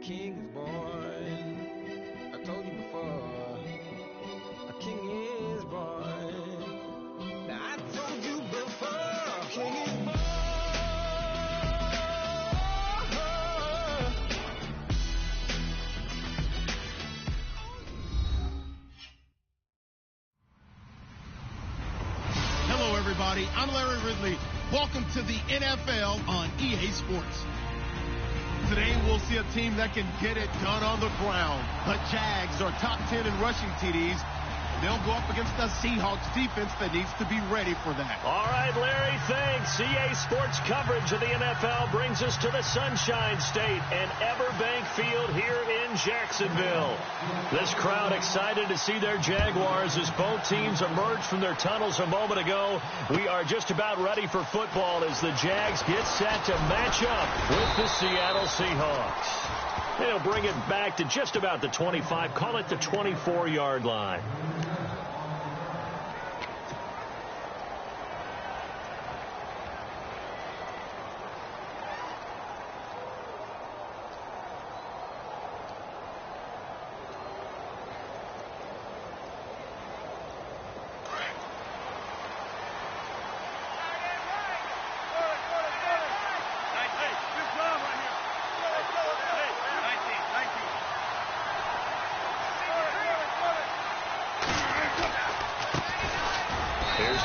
king is born. I told you before, a king is born. Now I told you before, a king is born. Hello, everybody. I'm Larry Ridley. Welcome to the NFL on EA Sports. Today, we'll see a team that can get it done on the ground. The Jags are top 10 in rushing TDs. They'll go up against the Seahawks defense that needs to be ready for that. All right, Larry, thanks. EA Sports coverage of the NFL brings us to the Sunshine State and Everbank Field here in Jacksonville. This crowd excited to see their Jaguars as both teams emerged from their tunnels a moment ago. We are just about ready for football as the Jags get set to match up with the Seattle Seahawks. They'll bring it back to just about the 25, call it the 24-yard line.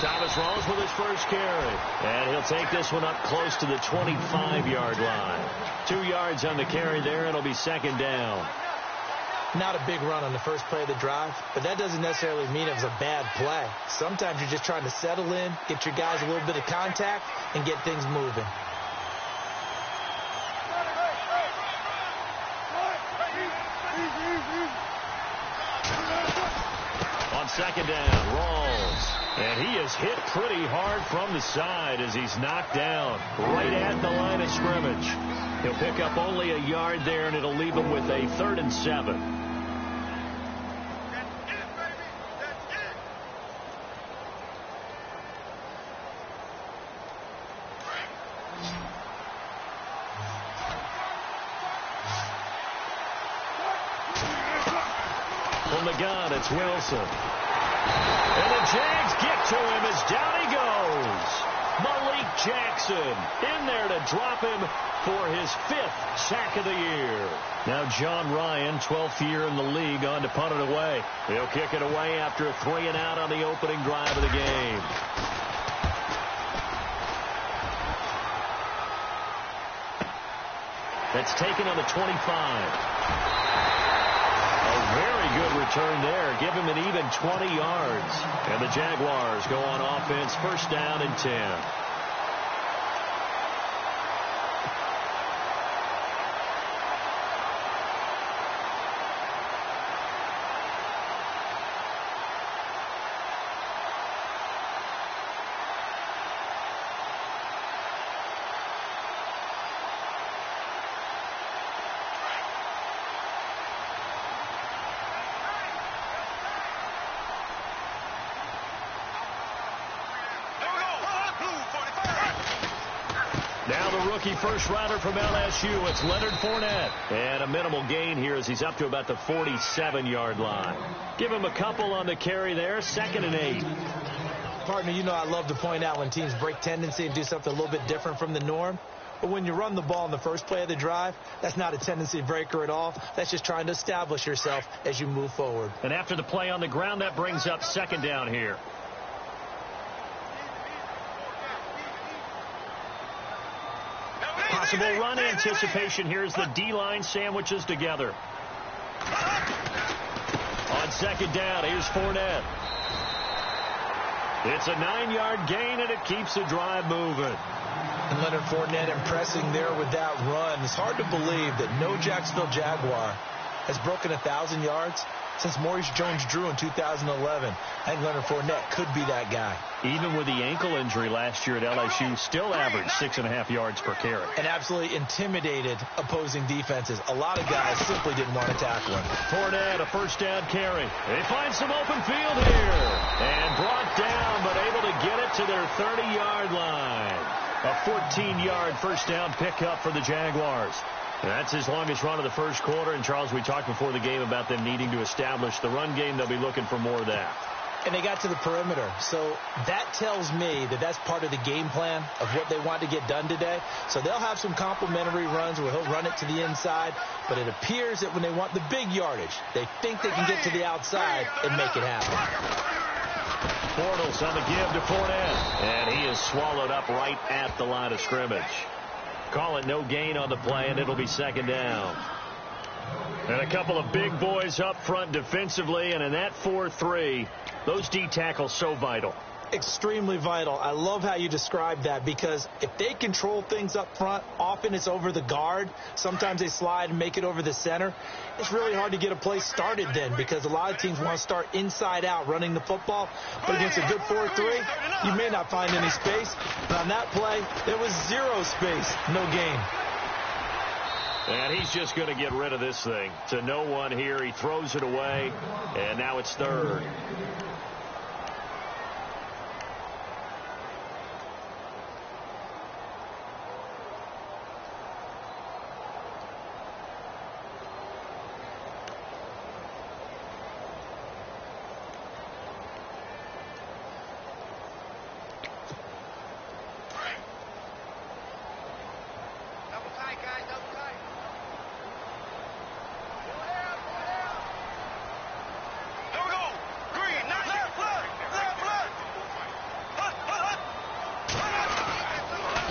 Thomas Rawls with his first carry. And he'll take this one up close to the 25-yard line. 2 yards on the carry there. It'll be second down. Not a big run on the first play of the drive, but that doesn't necessarily mean it was a bad play. Sometimes you're just trying to settle in, get your guys a little bit of contact, and get things moving. second down. Rawls. And he is hit pretty hard from the side as he's knocked down right at the line of scrimmage. He'll pick up only a yard there, and it'll leave him with a 3rd and 7. From the gun, it's Wilson. And the Jags get to him as down he goes. Malik Jackson in there to drop him for his 5th sack of the year. Now John Ryan, 12th year in the league, on to punt it away. He'll kick it away after a 3-and-out on the opening drive of the game. That's taken on the 25. Very good return there. Give him an even 20 yards. And the Jaguars go on offense, 1st down and 10. Now the rookie first rounder from LSU, it's Leonard Fournette. And a minimal gain here as he's up to about the 47-yard line. Give him a couple on the carry there, 2nd and 8. Partner, you know I love to point out when teams break tendency and do something a little bit different from the norm. But when you run the ball in the first play of the drive, that's not a tendency breaker at all. That's just trying to establish yourself as you move forward. And after the play on the ground, that brings up 2nd down here. Possible run anticipation. Here's the D-line sandwiches together. On 2nd down, here's Fournette. It's a 9-yard gain, and it keeps the drive moving. And Leonard Fournette impressing there with that run. It's hard to believe that no Jacksonville Jaguar has broken 1,000 yards since Maurice Jones-Drew in 2011. I think Leonard Fournette could be that guy. Even with the ankle injury last year at LSU, still averaged 6.5 yards per carry. And absolutely intimidated opposing defenses. A lot of guys simply didn't want to tackle him. Fournette, a 1st down carry. They find some open field here. And brought down, but able to get it to their 30-yard line. A 14-yard 1st down pickup for the Jaguars. And that's his longest run of the first quarter. And, Charles, we talked before the game about them needing to establish the run game. They'll be looking for more of that. And they got to the perimeter. So that tells me that that's part of the game plan of what they want to get done today. So they'll have some complementary runs where he'll run it to the inside. But it appears that when they want the big yardage, they think they can get to the outside and make it happen. Bortles on the give to Fournette. And he is swallowed up right at the line of scrimmage. Call it no gain on the play, and it'll be 2nd down. And a couple of big boys up front defensively, and in that 4-3, those D tackles so vital. Extremely vital. I love how you describe that, because if they control things up front, often it's over the guard. Sometimes they slide and make it over the center. It's really hard to get a play started then, because a lot of teams want to start inside out running the football. But against a good 4-3, you may not find any space. But on that play, there was 0 space, no gain. And he's just going to get rid of this thing. To no one here. He throws it away, and now it's 3rd.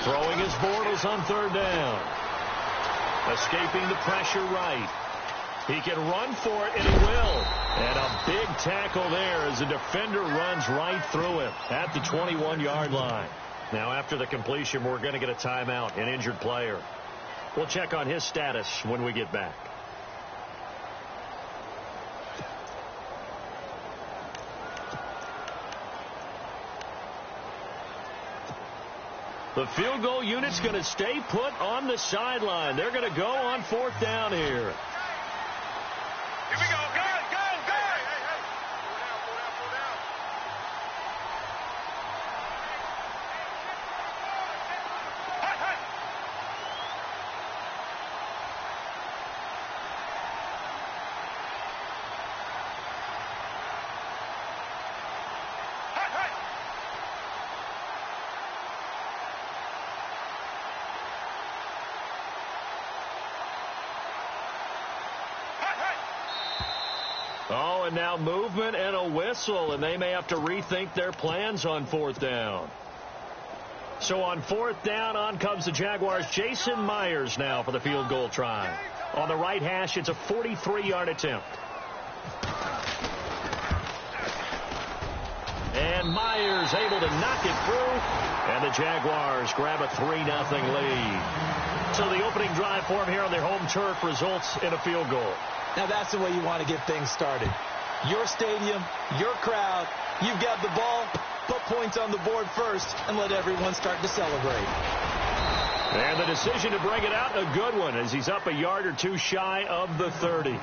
Throwing his Bortles on 3rd down. Escaping the pressure right. He can run for it, and he will. And a big tackle there as the defender runs right through him at the 21-yard line. Now, after the completion, we're going to get a timeout, an injured player. We'll check on his status when we get back. The field goal unit's going to stay put on the sideline. They're going to go on 4th down here. Here we go. Go. Oh, and now movement and a whistle, and they may have to rethink their plans on 4th down. So on 4th down, on comes the Jaguars' Jason Myers now for the field goal try. On the right hash, it's a 43-yard attempt. And Myers able to knock it through, and the Jaguars grab a 3-0 lead. So the opening drive for them here on their home turf results in a field goal. Now that's the way you want to get things started. Your stadium, your crowd, you've got the ball, put points on the board first, and let everyone start to celebrate. And the decision to bring it out, a good one, as he's up a yard or two shy of the 30.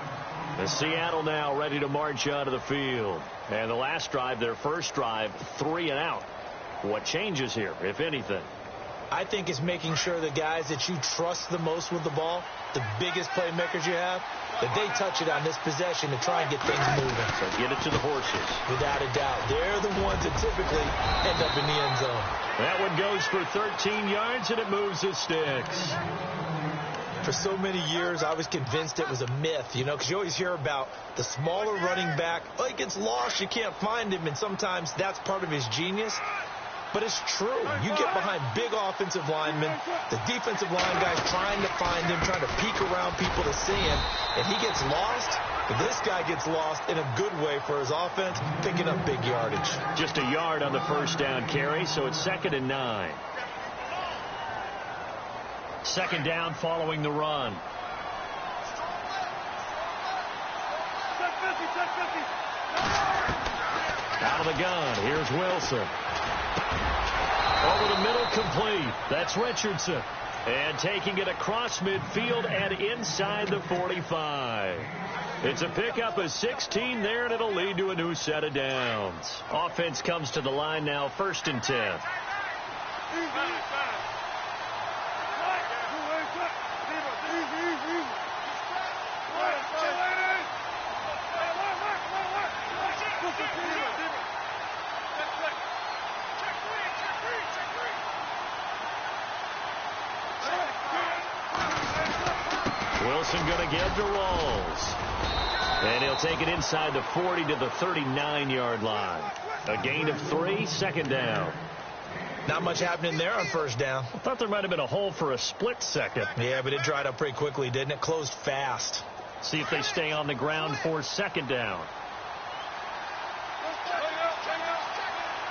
The Seattle now ready to march out of the field. And the last drive, their first drive, 3 and out. What changes here, if anything? I think it's making sure the guys that you trust the most with the ball, the biggest playmakers you have, that they touch it on this possession to try and get things moving. So get it to the horses. Without a doubt. They're the ones that typically end up in the end zone. That one goes for 13 yards, and it moves the sticks. For so many years, I was convinced it was a myth, because you always hear about the smaller running back. Oh, he gets lost, you can't find him, and sometimes that's part of his genius. But it's true. You get behind big offensive linemen, the defensive line guys trying to find him, trying to peek around people to see him, and he gets lost. This guy gets lost in a good way for his offense, picking up big yardage. Just a yard on the first down carry, so it's 2nd and 9. 2nd down following the run. Out of the gun, here's Wilson. Over the middle, complete. That's Richardson. And taking it across midfield and inside the 45. It's a pickup of 16 there, and it'll lead to a new set of downs. Offense comes to the line now, 1st and 10. Wilson going to give to Rawls. And he'll take it inside the 40 to the 39-yard line. A gain of 3, 2nd down. Not much happening there on 1st down. I thought there might have been a hole for a split second. Yeah, but it dried up pretty quickly, didn't it? Closed fast. See if they stay on the ground for 2nd down.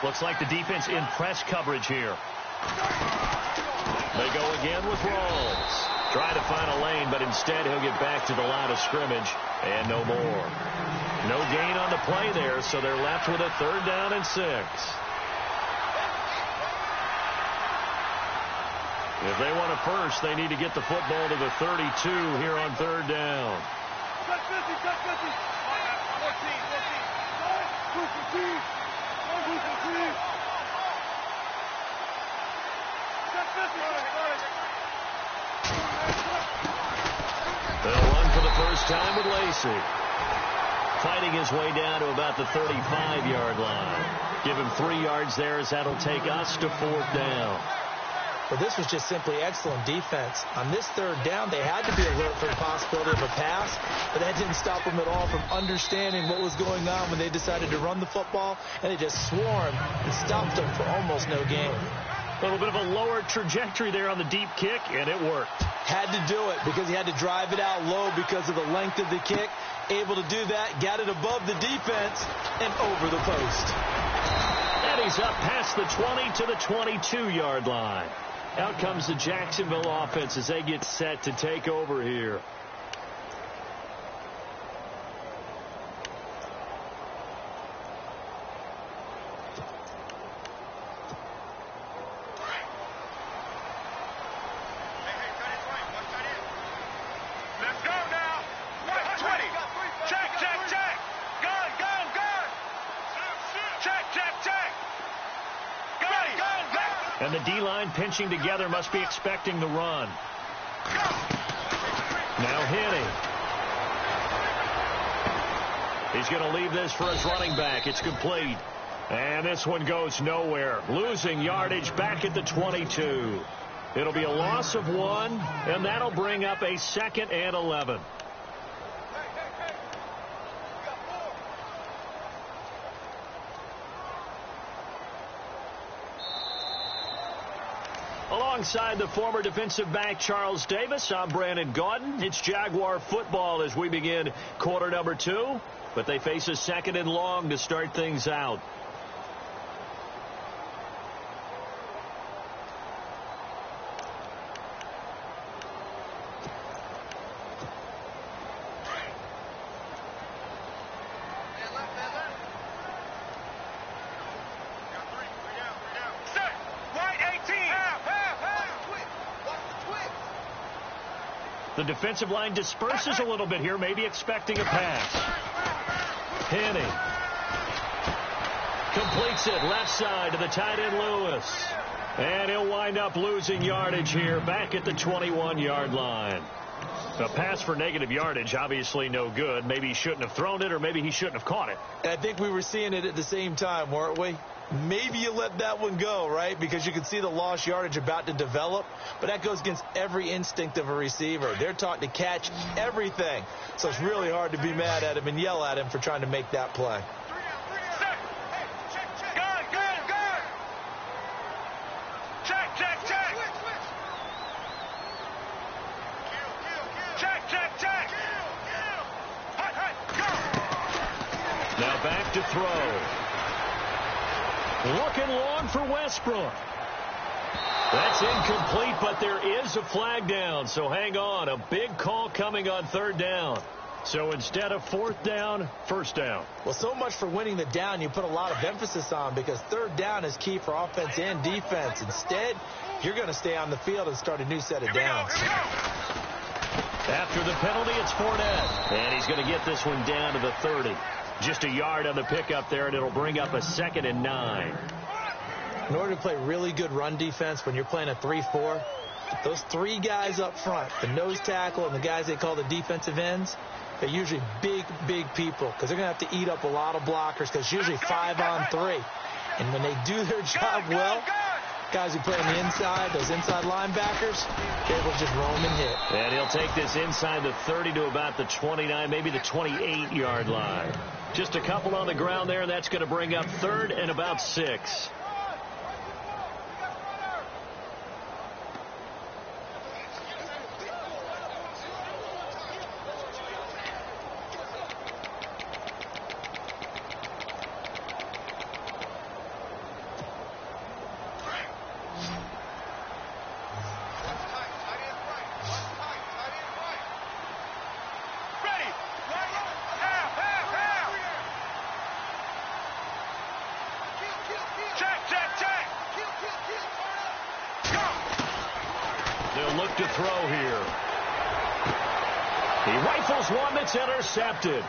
Looks like the defense in press coverage here. They go again with Rawls. Try to find a lane, but instead he'll get back to the line of scrimmage, and no more. No gain on the play there, so they're left with a 3rd down and 6. If they want a first, they need to get the football to the 32 here on 3rd down. They'll run for the first time with Lacey. Fighting his way down to about the 35-yard line. Give him 3 yards there, as that'll take us to 4th down. But this was just simply excellent defense. On this 3rd down, they had to be alert for the possibility of a pass, but that didn't stop them at all from understanding what was going on when they decided to run the football, and they just swarmed and stopped them for almost no gain. A little bit of a lower trajectory there on the deep kick, and it worked. Had to do it because he had to drive it out low because of the length of the kick. Able to do that, got it above the defense and over the post. And he's up past the 20 to the 22-yard line. Out comes the Jacksonville offense as they get set to take over here. And the D-line pinching together must be expecting the run. Now hitting. He's going to leave this for his running back. It's complete. And this one goes nowhere. Losing yardage back at the 22. It'll be a loss of 1, and that'll bring up a 2nd and 11. Alongside the former defensive back Charles Davis, I'm Brandon Gaudin. It's Jaguar football as we begin quarter number 2, but they face a 2nd and long to start things out. The defensive line disperses a little bit here, maybe expecting a pass. Henning completes it left side to the tight end Lewis. And he'll wind up losing yardage here back at the 21-yard line. A pass for negative yardage, obviously no good. Maybe he shouldn't have thrown it, or maybe he shouldn't have caught it. I think we were seeing it at the same time, weren't we? Maybe you let that one go, right? Because you can see the lost yardage about to develop. But that goes against every instinct of a receiver. They're taught to catch everything. So it's really hard to be mad at him and yell at him for trying to make that play. Now back to throw. Looking long for Westbrook. That's incomplete, but there is a flag down, so hang on. A big call coming on 3rd down. So instead of 4th down, 1st down. Well, so much for winning the down you put a lot of emphasis on, because 3rd down is key for offense and defense. Instead, you're going to stay on the field and start a new set of downs. After the penalty, it's Fournette. And he's going to get this one down to the 30. Just a yard on the pickup there, and it'll bring up a 2nd and 9. In order to play really good run defense when you're playing a 3-4, those 3 guys up front, the nose tackle and the guys they call the defensive ends, they're usually big, big people, because they're going to have to eat up a lot of blockers, because it's usually 5 on 3. And when they do their job well, guys who play on the inside, those inside linebackers, they're able to just roam and hit. And he'll take this inside the 30 to about the 29, maybe the 28-yard line. Just a couple on the ground there, and that's going to bring up 3rd and about 6. They'll look to throw here. He rifles one that's intercepted.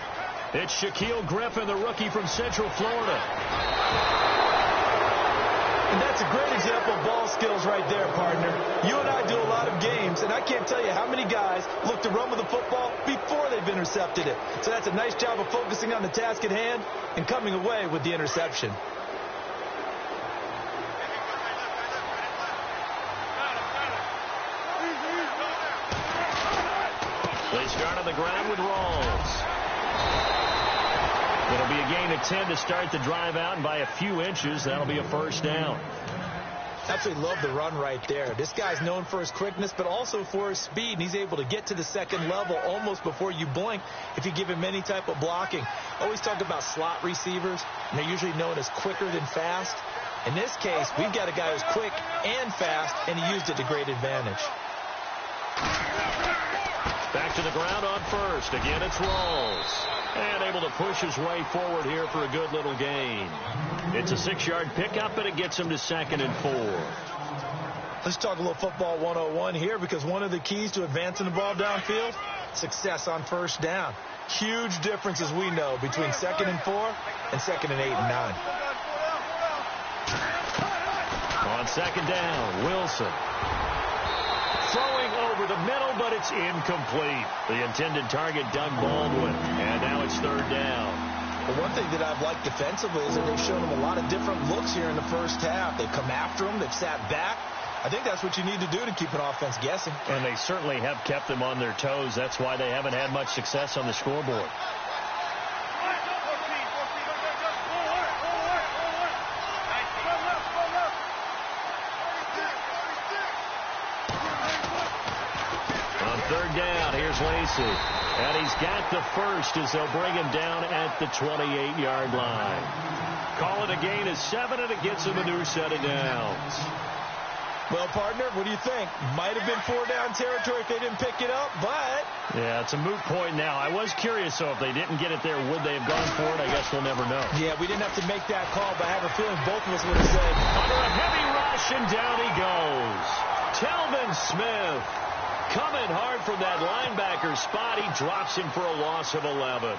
It's Shaquille Griffin, the rookie from Central Florida. And that's a great example of ball skills right there, partner. You and I do a lot of games, and I can't tell you how many guys look to run with the football before they've intercepted it. So that's a nice job of focusing on the task at hand and coming away with the interception. They start on the ground with Rawls. It'll be a gain of 10 to start the drive out, and by a few inches, that'll be a 1st down. Absolutely love the run right there. This guy's known for his quickness, but also for his speed, and he's able to get to the 2nd level almost before you blink if you give him any type of blocking. Always talk about slot receivers, and they're usually known as quicker than fast. In this case, we've got a guy who's quick and fast, and he used it to great advantage. Back to the ground on 1st. Again, it's Rawls. And able to push his way forward here for a good little gain. It's a 6-yard pickup, and it gets him to 2nd and 4. Let's talk a little football 101 here, because one of the keys to advancing the ball downfield, success on 1st down. Huge difference, as we know, between 2nd and 4 and 2nd and 8 and 9. On second down, Wilson. Throwing over the middle, but it's incomplete. The intended target, Doug Baldwin. And now it's third down. Well, one thing that I've liked defensively is that they've shown him a lot of different looks here in the first half. They've come after him. They've sat back. I think that's what you need to do to keep an offense guessing. And they certainly have kept them on their toes. That's why they haven't had much success on the scoreboard. Third down, here's Lacey. And he's got the first as they'll bring him down at the 28-yard line. Call it a gain of 7, and it gets him a new set of downs. Well, partner, what do you think? Might have been 4-down territory if they didn't pick it up, but... Yeah, it's a moot point now. I was curious, so if they didn't get it there, would they have gone for it? I guess we'll never know. Yeah, we didn't have to make that call, but I have a feeling both of us would have said... Under a heavy rush, and down he goes. Telvin Smith. Coming hard from that linebacker spot. He drops him for a loss of 11.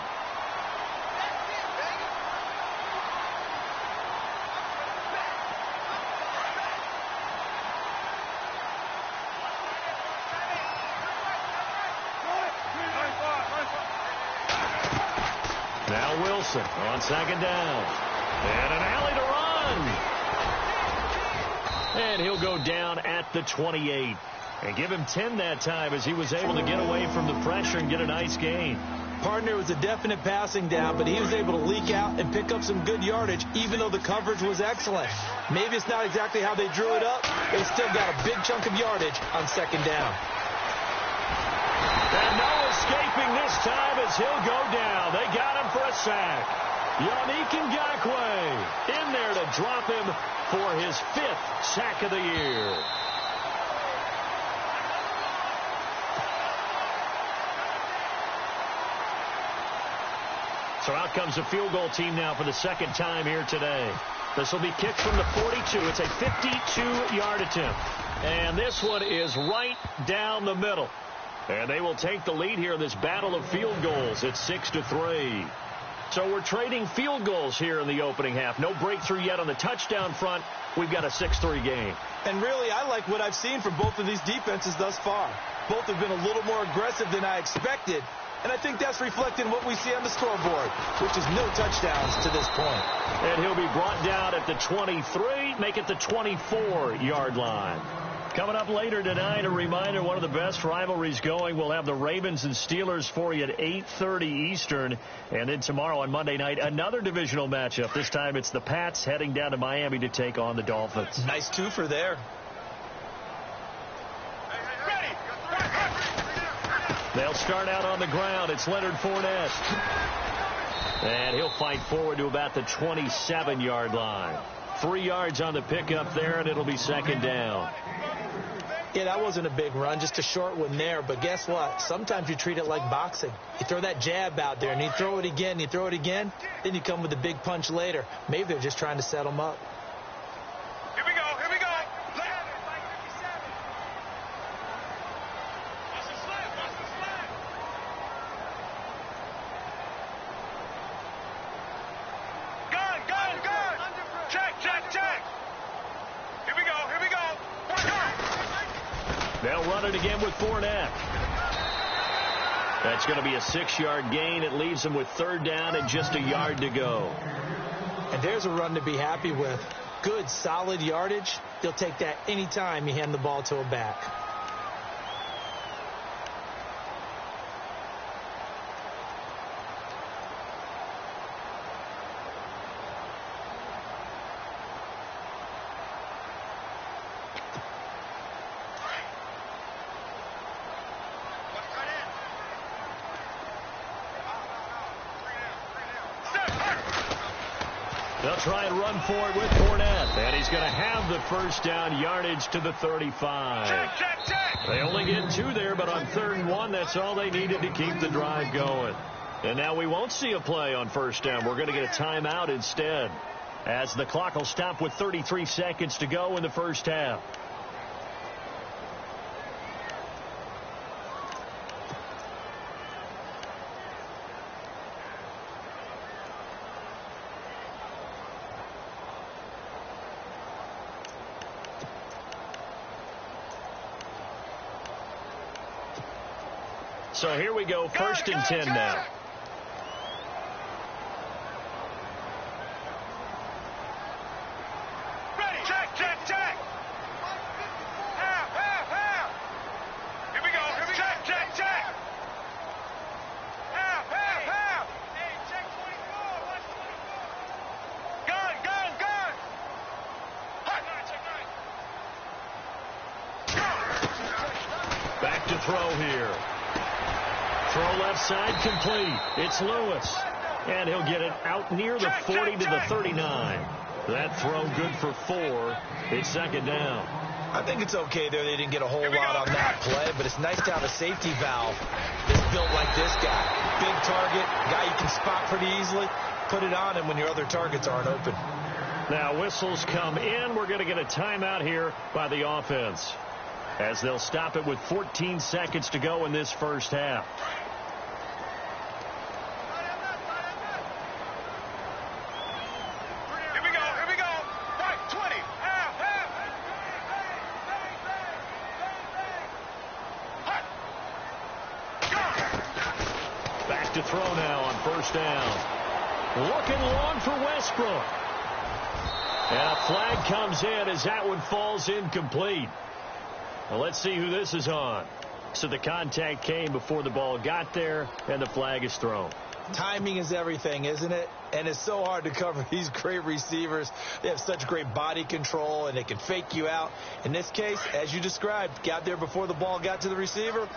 Now Wilson on second down. And an alley to run. And he'll go down at the 28. And give him 10 that time as he was able to get away from the pressure and get a nice gain. Partner, was a definite passing down, but he was able to leak out and pick up some good yardage, even though the coverage was excellent. Maybe it's not exactly how they drew it up. They still got a big chunk of yardage on second down. And no escaping this time as he'll go down. They got him for a sack. Yannick Ngakoue in there to drop him for his 5th sack of the year. So out comes the field goal team now for the second time here today. This will be kicked from the 42. It's a 52-yard attempt. And this one is right down the middle. And they will take the lead here in this battle of field goals. It's 6-3. So we're trading field goals here in the opening half. No breakthrough yet on the touchdown front. We've got a 6-3 game. And really, I like what I've seen from both of these defenses thus far. Both have been a little more aggressive than I expected. And I think that's reflected in what we see on the scoreboard, which is no touchdowns to this point. And he'll be brought down at the 23, make it the 24-yard line. Coming up later tonight, a reminder, one of the best rivalries going. We'll have the Ravens and Steelers for you at 8:30 Eastern. And then tomorrow on Monday night, another divisional matchup. This time it's the Pats heading down to Miami to take on the Dolphins. Nice twofer there. They'll start out on the ground. It's Leonard Fournette. And he'll fight forward to about the 27-yard line. 3 yards on the pickup there, and it'll be second down. Yeah, that wasn't a big run, just a short one there. But guess what? Sometimes you treat it like boxing. You throw that jab out there, and you throw it again, you throw it again, then you come with a big punch later. Maybe they're just trying to set them up. Here we go, here we go. They'll run it again with Fournette. That's going to be a 6-yard gain. It leaves them with third down and just a yard to go. And there's a run to be happy with. Good, solid yardage. They'll take that anytime you hand the ball to a back. They'll try and run for it with Fournette. And he's going to have the first down, yardage to the 35. They only get 2 there, but on 3rd and 1, that's all they needed to keep the drive going. And now we won't see a play on first down. We're going to get a timeout instead, as the clock will stop with 33 seconds to go in the first half. So here we go, 1st and 10 now. Ready. Check, check, check. Half, half, half. Here we go. Here we go. Check, check, check. Half, half, half. Hey, check 24. Watch 24. Gun, gun, gun. Hot. Check, Back to throw here. Throw left side complete. It's Lewis. And he'll get it out near the 40 to the 39. That throw good for 4. It's 2nd down. I think it's okay there. They didn't get a whole lot on that play, but it's nice to have a safety valve that's built like this guy. Big target, guy you can spot pretty easily. Put it on him when your other targets aren't open. Now whistles come in. We're going to get a timeout here by the offense, as they'll stop it with 14 seconds to go in this first half. Here we go. Here we go. Right, 20. Half, half. Hot. Gun. Back to throw now on 1st down. Looking long for Westbrook. And a flag comes in as that one falls incomplete. Well, let's see who this is on. So the contact came before the ball got there, and the flag is thrown. Timing is everything, isn't it? And it's so hard to cover these great receivers. They have such great body control, and they can fake you out. In this case, as you described, got there before the ball got to the receiver.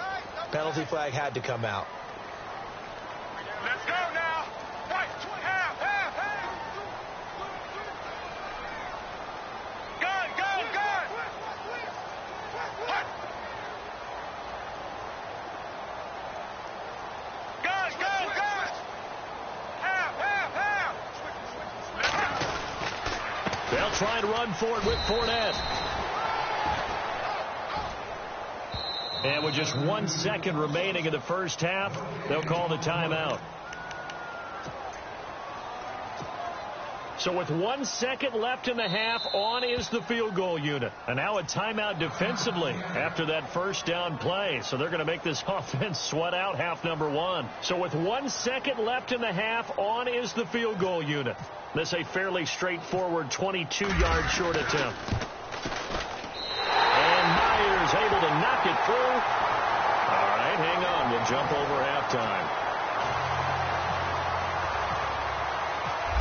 Penalty flag had to come out. Let's go now. Right, 20. Half, half, half. Gun, gun, gun. Hot. Gun, gun, gun. Half, half, half. They'll try and run for it with Fournette. And with just 1 second remaining in the first half, they'll call the timeout. So with 1 second left in the half, on is the field goal unit. And now a timeout defensively after that first down play. So they're going to make this offense sweat out half number 1. So with 1 second left in the half, on is the field goal unit. This a fairly straightforward 22-yard short attempt. And Myers able to knock it through. All right, hang on. We'll jump over halftime.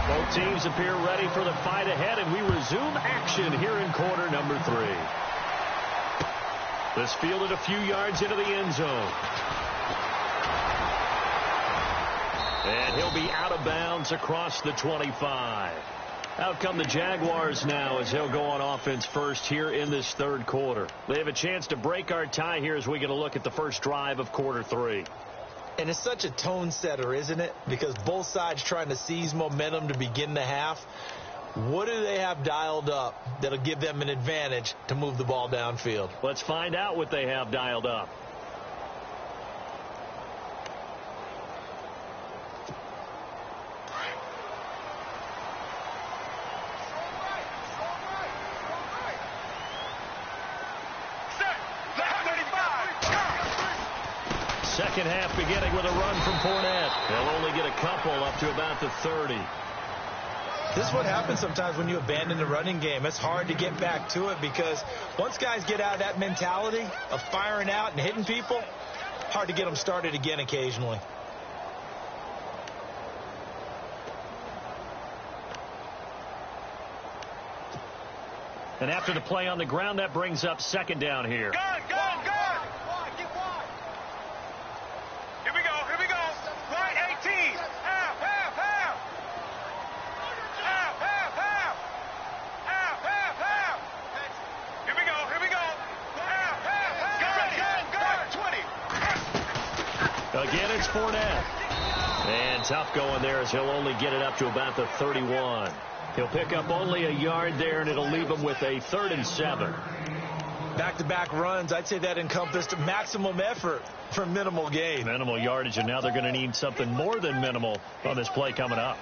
Both teams appear ready for the fight ahead, and we resume action here in quarter number 3. This fielded a few yards into the end zone. And he'll be out of bounds across the 25. Out come the Jaguars now as they'll go on offense first here in this third quarter. They have a chance to break our tie here as we get a look at the first drive of quarter 3. And it's such a tone setter, isn't it? Because both sides trying to seize momentum to begin the half. What do they have dialed up that'll give them an advantage to move the ball downfield? Let's find out what they have dialed up. Second half beginning with a run from Fournette. They'll only get a couple up to about the 30. This is what happens sometimes when you abandon the running game. It's hard to get back to it because once guys get out of that mentality of firing out and hitting people, hard to get them started again occasionally. And after the play on the ground, that brings up second down here. Gun, gun, gun. Here we go, here we go. Right, 18. Half, half, half. Half, half, half. Half, half, half. Here we go, here we go. Half, half, half. Gun, gun, gun. 20. Again, it's Fournette. And tough going there as he'll only get it up to about the 31. He'll pick up only a yard there, and it'll leave him with a 3rd and 7. Back-to-back runs, I'd say that encompassed maximum effort for minimal gain. Minimal yardage, and now they're going to need something more than minimal on this play coming up.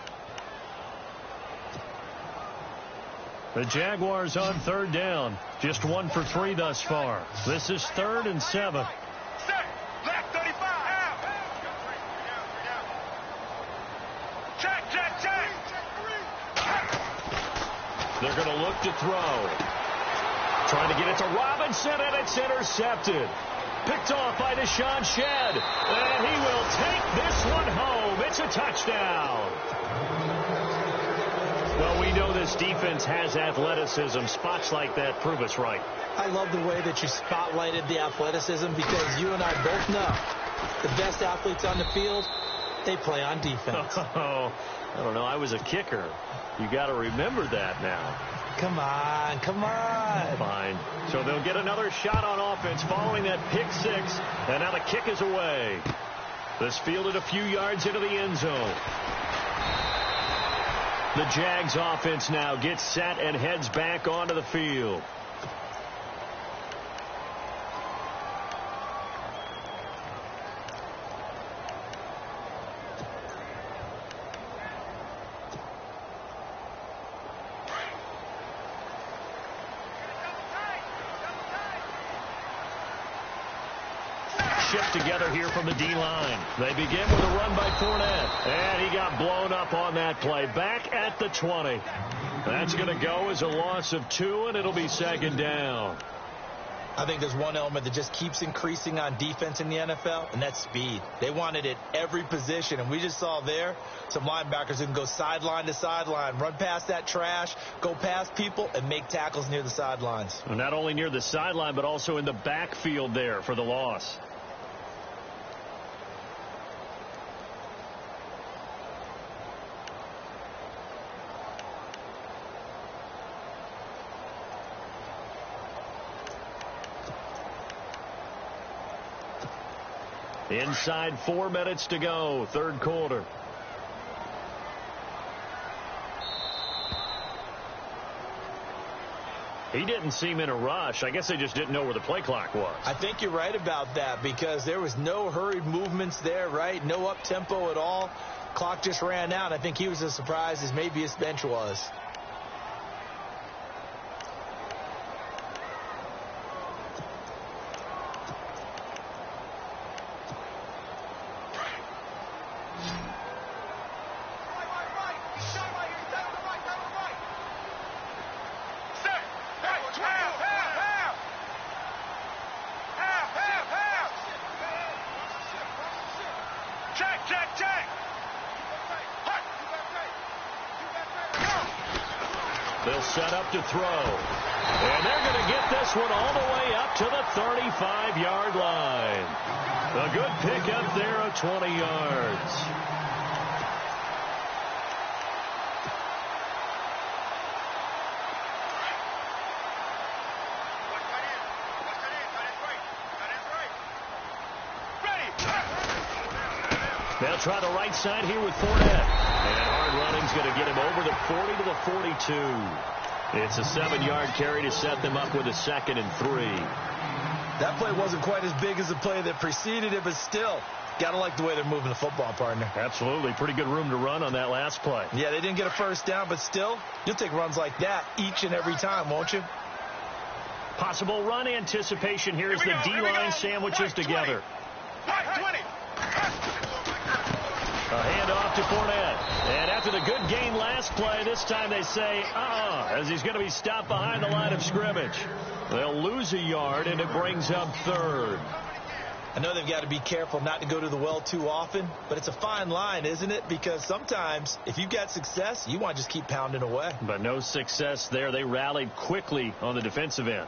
The Jaguars on 3rd down. Just 1 for 3 thus far. This is 3rd and 7. Set. Left 35. Half. They're going to look to throw. Trying to get it to Robinson, and it's intercepted. Picked off by Deshaun Shedd. And he will take this one home. It's a touchdown. Well, we know this defense has athleticism. Spots like that prove us right. I love the way that you spotlighted the athleticism because you and I both know the best athletes on the field, they play on defense. Oh, I don't know. I was a kicker. You got to remember that now. Come on, come on. Fine. So they'll get another shot on offense following that pick six. And now the kick is away. This fielded a few yards into the end zone. The Jags offense now gets set and heads back onto the field. Shift together here from the D-line. They begin with a run by Fournette. And he got blown up on that play. Back at the 20. That's going to go as a loss of 2, and it'll be second down. I think there's one element that just keeps increasing on defense in the NFL, and that's speed. They want it at every position, and we just saw there some linebackers who can go sideline to sideline, run past that trash, go past people, and make tackles near the sidelines. And not only near the sideline, but also in the backfield there for the loss. Inside 4 minutes to go, third quarter. He didn't seem in a rush. I guess they just didn't know where the play clock was. I think you're right about that because there was no hurried movements there, right? No up-tempo at all. Clock just ran out. I think he was as surprised as maybe his bench was. They'll set up to throw. And they're going to get this one all the way up to the 35-yard line. A good pickup there of 20 yards. They'll try the right side here with Fournette. And hard running's going to get him over the 40 to the 42. It's a 7-yard carry to set them up with a 2nd and 3. That play wasn't quite as big as the play that preceded it, but still, got to like the way they're moving the football, partner. Absolutely. Pretty good room to run on that last play. Yeah, they didn't get a first down, but still, you'll take runs like that each and every time, won't you? Possible run anticipation here as the D-line sandwiches together. 20. A handoff to Fournette. And after the good game last play, this time they say, as he's going to be stopped behind the line of scrimmage. They'll lose a yard, and it brings up 3rd. I know they've got to be careful not to go to the well too often, but it's a fine line, isn't it? Because sometimes, if you've got success, you want to just keep pounding away. But no success there. They rallied quickly on the defensive end.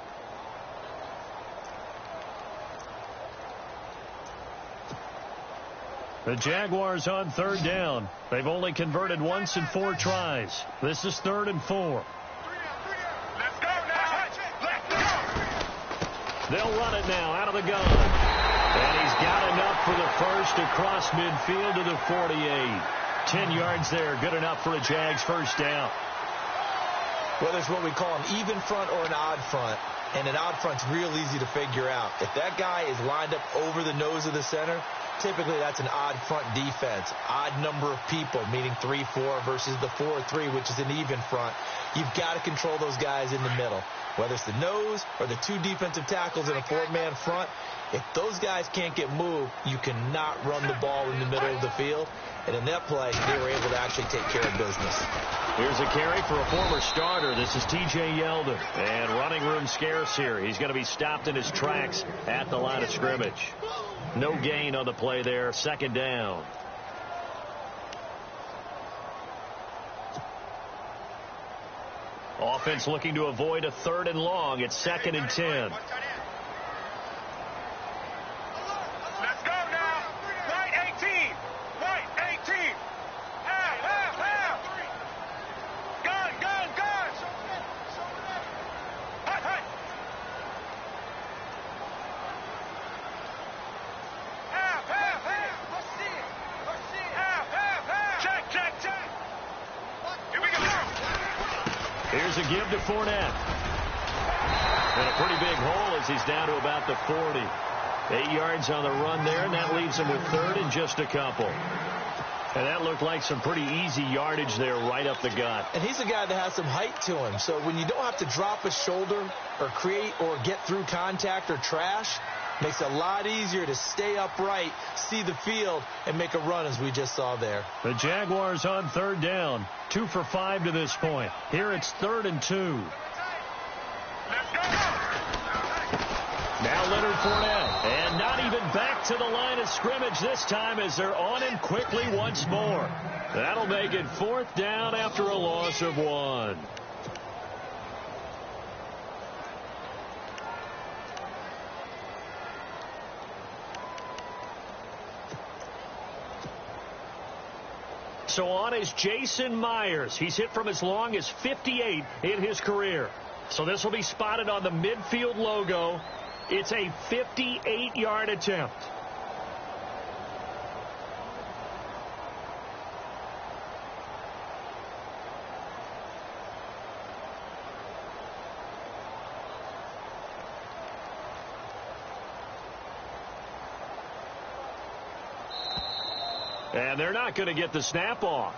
The Jaguars on 3rd down. They've only converted once in 4 tries. This is 3rd and 4. Let's go now. Let's go. They'll run it now out of the gun. And he's got enough for the first across midfield to the 48. 10 yards there. Good enough for a Jags first down. Whether it's what we call an even front or an odd front, And an odd front's real easy to figure out. If that guy is lined up over the nose of the center, typically that's an odd front defense. Odd number of people, meaning 3-4 versus the 4-3, which is an even front. You've got to control those guys in the middle. Whether it's the nose or the two defensive tackles in a four-man front, if those guys can't get moved, you cannot run the ball in the middle of the field. And in that play, they were able to actually take care of business. Here's a carry for a former starter. This is T.J. Yeldon. And running room scarce here. He's going to be stopped in his tracks at the line of scrimmage. No gain on the play there. Second down. Offense looking to avoid a 3rd and long. It's 2nd and 10. Let's go now. Right 18. Right 18. Half. Gun. Hut. Half. Check. Here we go. Here's a give to Fournette. And a pretty big hole as he's down to about the 40. 8 yards on the run there, and that leaves him with 3rd and just a couple. And that looked like some pretty easy yardage there right up the gut. And he's a guy that has some height to him. So when you don't have to drop a shoulder or create or get through contact or trash, makes it a lot easier to stay upright, see the field, and make a run as we just saw there. The Jaguars on 3rd down. 2 for 5 to this point. Here it's 3rd and 2. Let's go. Now Leonard Fournette. And not even back to the line of scrimmage this time as they're on him quickly once more. That'll make it 4th down after a loss of 1. So on is Jason Myers. He's hit from as long as 58 in his career. So this will be spotted on the midfield logo. It's a 58-yard attempt. And they're not going to get the snap off.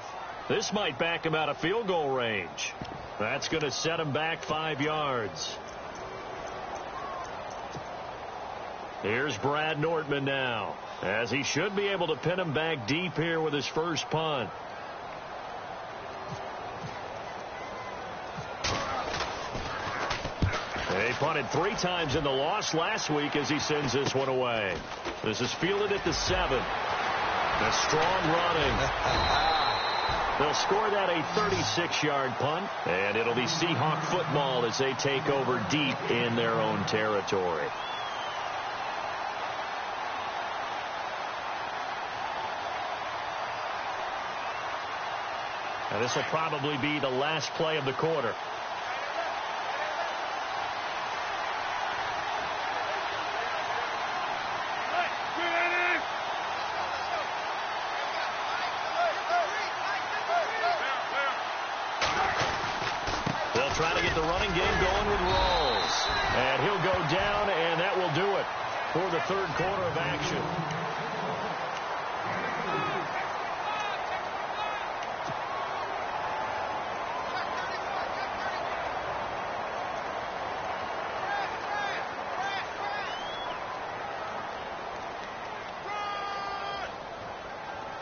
This might back him out of field goal range. That's going to set him back 5 yards. Here's Brad Nortman now, as he should be able to pin him back deep here with his first punt. They punted 3 times in the loss last week as he sends this one away. This is fielded at the 7. The strong running. They'll score that a 36-yard punt, and it'll be Seahawk football as they take over deep in their own territory. And this will probably be the last play of the quarter. Trying to get the running game going with Rawls. And he'll go down, and that will do it for the 3rd quarter of action.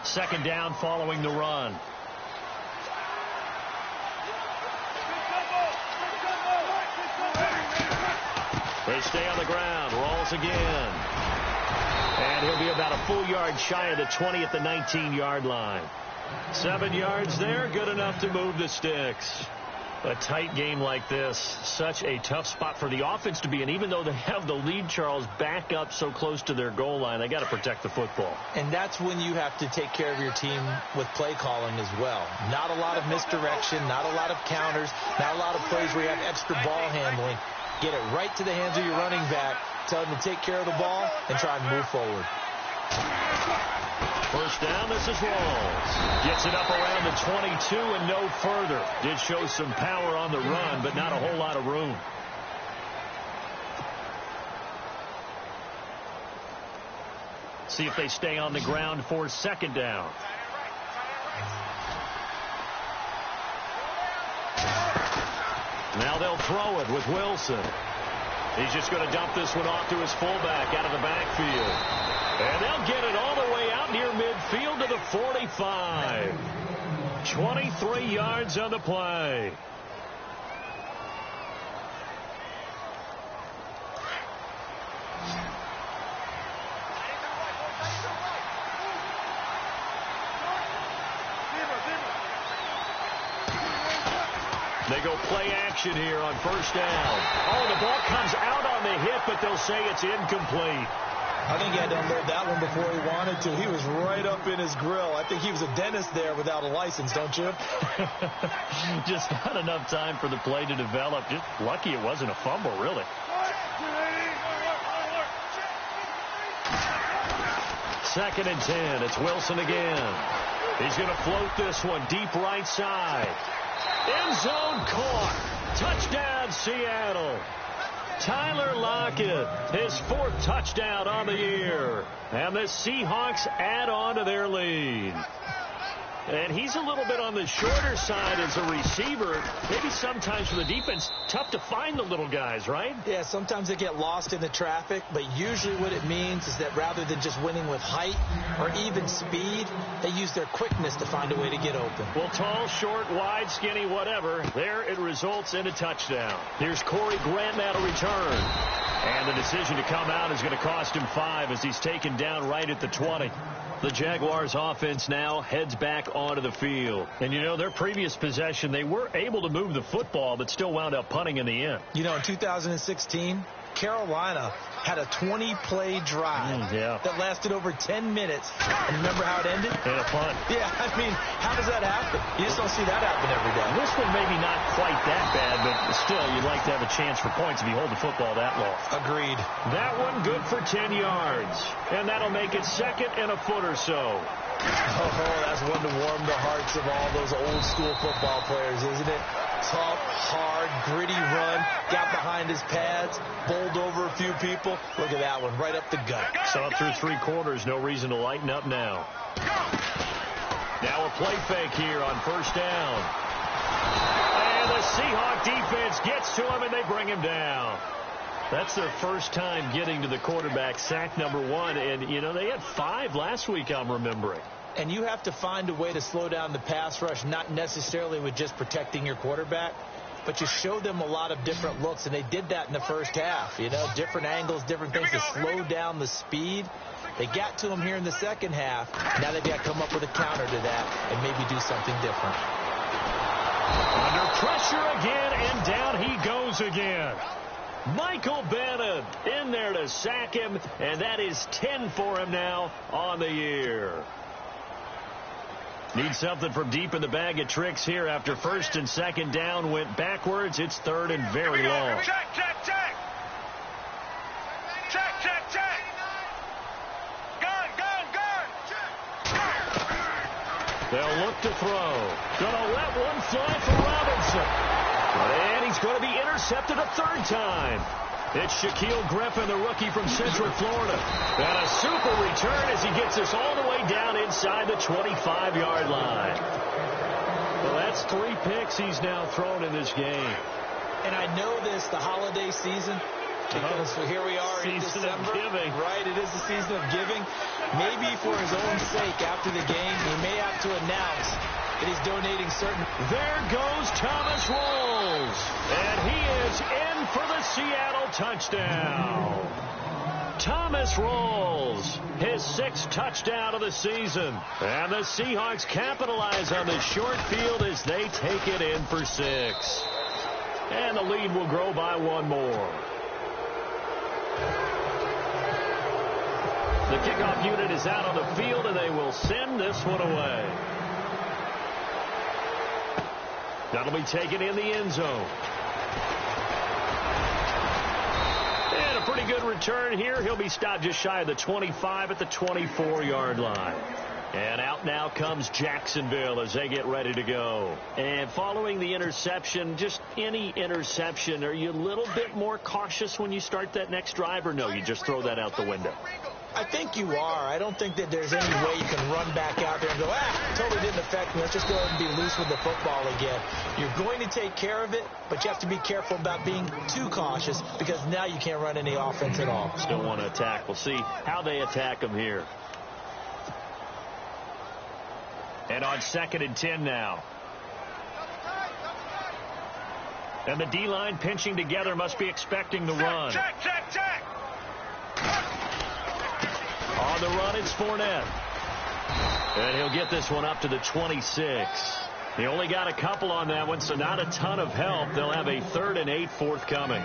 Second down following the run. They stay on the ground. Rawls again. And he'll be about a full yard shy of the 20 at the 19-yard line. 7 yards there, good enough to move the sticks. A tight game like this, such a tough spot for the offense to be in. Even though they have the lead, Charles, back up so close to their goal line, they got to protect the football. And that's when you have to take care of your team with play calling as well. Not a lot of misdirection, not a lot of counters, not a lot of plays where you have extra ball handling. Get it right to the hands of your running back, tell them to take care of the ball, and try and move forward. First down, this is Rawls. Gets it up around the 22 and no further. Did show some power on the run, but not a whole lot of room. See if they stay on the ground for second down. Now they'll throw it with Wilson. He's just going to dump this one off to his fullback out of the backfield. And they'll get it all the way out near midfield to the 45. 23 yards on the play. They go play action here on first down. Oh, the ball comes out on the hit, but they'll say it's incomplete. I think he had to unload that one before he wanted to. He was right up in his grill. I think he was a dentist there without a license, don't you? Just not enough time for the play to develop. Just lucky it wasn't a fumble, really. Second and 10. It's Wilson again. He's going to float this one deep right side. End zone caught. Touchdown, Seattle. Tyler Lockett, his 4th touchdown on the year. And the Seahawks add on to their lead. And he's a little bit on the shorter side as a receiver. Maybe sometimes for the defense, tough to find the little guys, right? Yeah, sometimes they get lost in the traffic, but usually what it means is that rather than just winning with height or even speed, they use their quickness to find a way to get open. Well, tall, short, wide, skinny, whatever, there it results in a touchdown. Here's Corey Grant now to return. And the decision to come out is going to cost him 5 as he's taken down right at the 20. The Jaguars offense now heads back onto the field. And, you know, their previous possession, they were able to move the football, but still wound up punting in the end. You know, in 2016, Carolina had a 20-play drive that lasted over 10 minutes. And remember how it ended? In a punt. Yeah, I mean, how does that happen? You just don't see that happen every day. This one maybe not quite that bad, but still, you'd like to have a chance for points if you hold the football that long. Agreed. That one good for 10 yards. And that'll make it second and a foot or so. Oh, that's one to warm the hearts of all those old-school football players, isn't it? Tough, hard, gritty run, got behind his pads, bowled over a few people. Look at that one, right up the gut. So up through 3 quarters, no reason to lighten up now. Now a play fake here on first down. And the Seahawk defense gets to him, and they bring him down. That's their first time getting to the quarterback, sack number 1. And, you know, they had 5 last week, I'm remembering. And you have to find a way to slow down the pass rush, not necessarily with just protecting your quarterback, but you show them a lot of different looks, and they did that in the first half. You know, different angles, different things to slow down the speed. They got to him here in the second half. Now they've got to come up with a counter to that and maybe do something different. Under pressure again, and down he goes again. Michael Bennett in there to sack him, and that is 10 for him now on the year. Need something from deep in the bag of tricks here after first and second down went backwards. It's third and very long. Check, check, check. Check, check, check. Gun, gun, gun. They'll look to throw. Gonna let one fly for Robinson. And he's going to be intercepted a 3rd time. It's Shaquille Griffin, the rookie from Central Florida. And a super return as he gets us all the way down inside the 25-yard line. Well, that's 3 picks he's now thrown in this game. And I know this, the holiday season, because here we are in December. Season of giving. Right, it is the season of giving. Maybe for his own sake after the game, he may have to announce that he's donating certain. There goes Thomas Rawls. And he is in for the Seattle touchdown. Thomas Rawls, his 6th touchdown of the season. And the Seahawks capitalize on the short field as they take it in for 6. And the lead will grow by 1 more. The kickoff unit is out on the field, and they will send this one away. That'll be taken in the end zone. And a pretty good return here. He'll be stopped just shy of the 25 at the 24-yard line. And out now comes Jacksonville as they get ready to go. And following the interception, just any interception, are you a little bit more cautious when you start that next drive, or no, you just throw that out the window? I think you are. I don't think that there's any way you can run back out there and go, totally didn't affect me. Let's just go ahead and be loose with the football again. You're going to take care of it, but you have to be careful about being too cautious because now you can't run any offense at all. Still want to attack. We'll see how they attack them here. And on 2nd and 10 now. And the D-line pinching together must be expecting the run. Check. On the run, it's Fournette. And he'll get this one up to the 26. He only got a couple on that one, so not a ton of help. They'll have a 3rd and 8 forthcoming.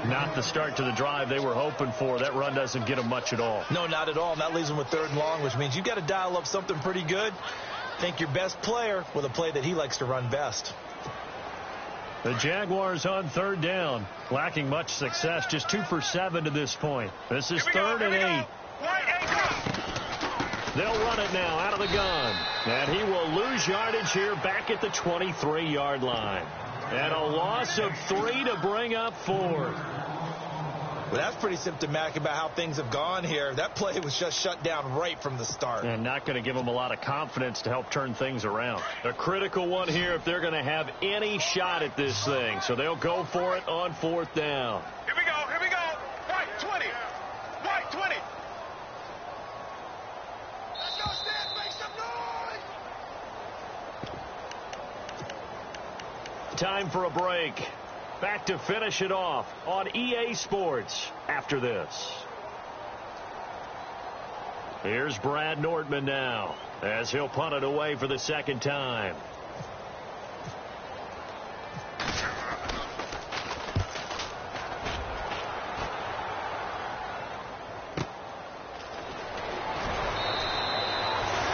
Not the start to the drive they were hoping for. That run doesn't get them much at all. No, not at all. And that leaves them with 3rd and long, which means you've got to dial up something pretty good. Think your best player with a play that he likes to run best. The Jaguars on 3rd down. Lacking much success. Just 2 for 7 to this point. This is 3rd and 8. They'll run it now out of the gun. And he will lose yardage here back at the 23-yard line. And a loss of 3 to bring up 4th. Well, that's pretty symptomatic about how things have gone here. That play was just shut down right from the start. And not going to give them a lot of confidence to help turn things around. A critical one here if they're going to have any shot at this thing. So they'll go for it on 4th down. Here we go. White 20. White 20. Let's go, Stan. Make some noise. Time for a break. Back to finish it off on EA Sports after this. Here's Brad Nordman now as he'll punt it away for the 2nd time.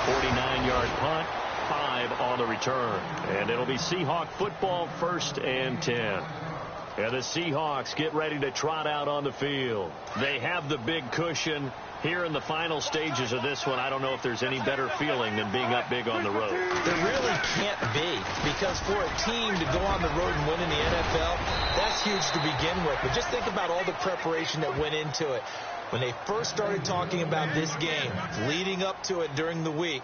.49-yard punt, 5 on the return. And it'll be Seahawk football, 1st and 10. And the Seahawks get ready to trot out on the field. They have the big cushion here in the final stages of this one. I don't know if there's any better feeling than being up big on the road. There really can't be, because for a team to go on the road and win in the NFL, that's huge to begin with. But just think about all the preparation that went into it. When they first started talking about this game, leading up to it during the week,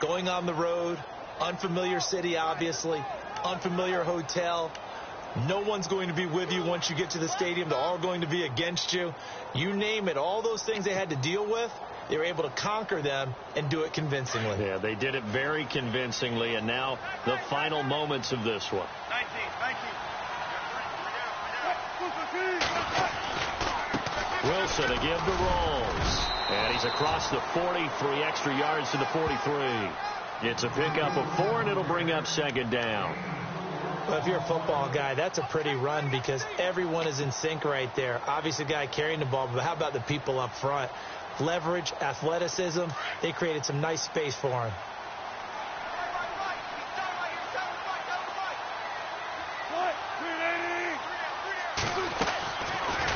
going on the road, unfamiliar city, obviously, unfamiliar hotel. No one's going to be with you once you get to the stadium. They're all going to be against you. You name it. All those things they had to deal with, they were able to conquer them and do it convincingly. Yeah, they did it very convincingly. And now the final moments of this one. 19. Wilson again to Rolls. And he's across the 40, 3 extra yards to the 43. It's a pickup of 4, and it'll bring up 2nd down. Well, if you're a football guy, that's a pretty run because everyone is in sync right there. Obviously, the guy carrying the ball, but how about the people up front? Leverage, athleticism, they created some nice space for him.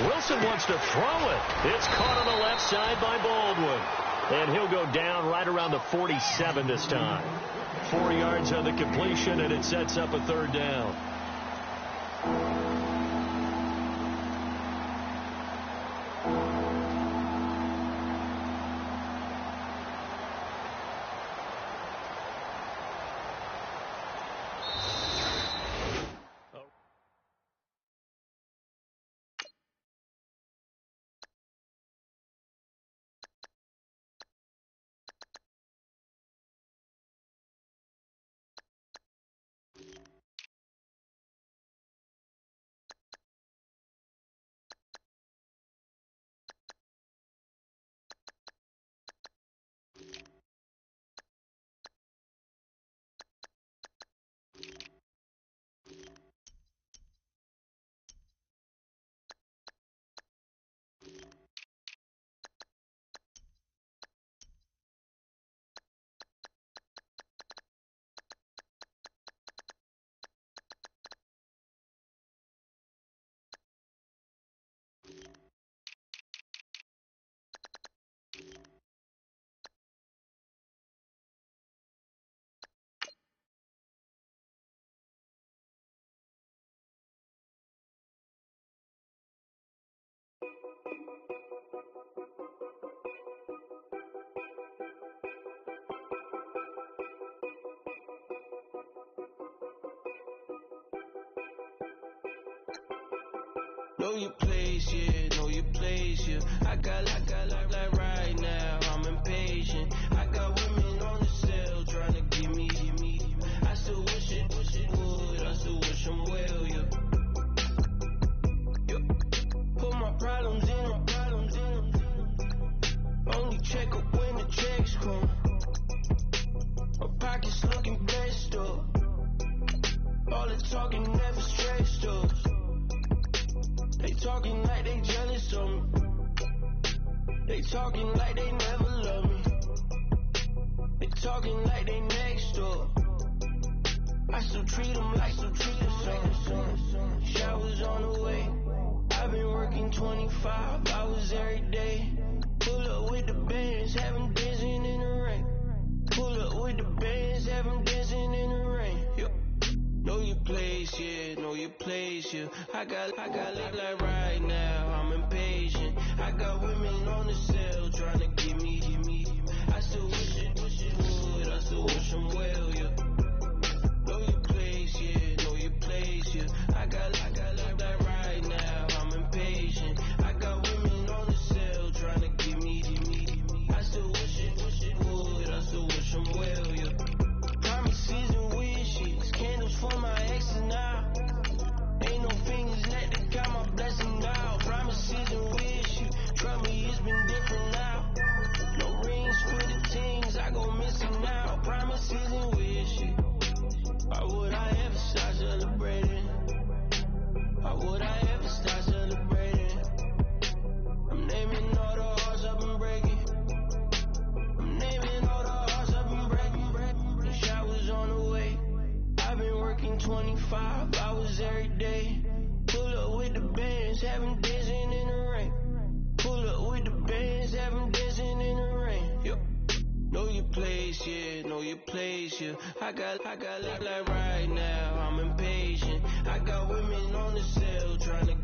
Wilson wants to throw it. It's caught on the left side by Baldwin. And he'll go down right around the 47 this time. 4 yards on the completion, and it sets up a 3rd down. Know your place, yeah, know your place, yeah. I got like right now, I'm impatient. I got women on the cell trying to give me. I still wish it would, I still wish I'm well, yeah. Put my problems in. Only check up when the checks come. My pockets looking blessed up. All the talking never stressed us. They talking like they jealous of me. They talking like they never love me. They talking like they next door. I still treat them like some. Showers on the way. I've been working 25 hours every day. Pull up with the bands, have them dancing in the rain. Pull up with the bands, have them dancing in the rain. Yo. Know your place, yeah, know your place, yeah. I got like right now, I'm impatient. I got women on the cell trying to give me. I still wish it would, I still wish I'm well, yeah. Know your place, yeah, know your place, yeah. I got like right now, I'm impatient. I got women on the cell trying to give me. I still wish it would, I still wish I'm well, yeah. Promises and wishes, candles for my exes now. Ain't no fingers let the count my blessing now. Promises and wishes, trust me, it's been different now. No rings for the teams, I go missing now. Promises and wishes, why would I ever start celebrating? Why would I ever start celebrating? I'm naming all the hearts I've been breaking. I'm naming all the hearts I've been breaking. The showers on the way. I've been working 25 hours every day. Pull up with the bands, have them dancing in the rain. Pull up with the bands, have them dancing in the rain. Yo. Know your place, yeah, know your place, yeah. I got like right now, I'm impatient. I got women on the cell trying to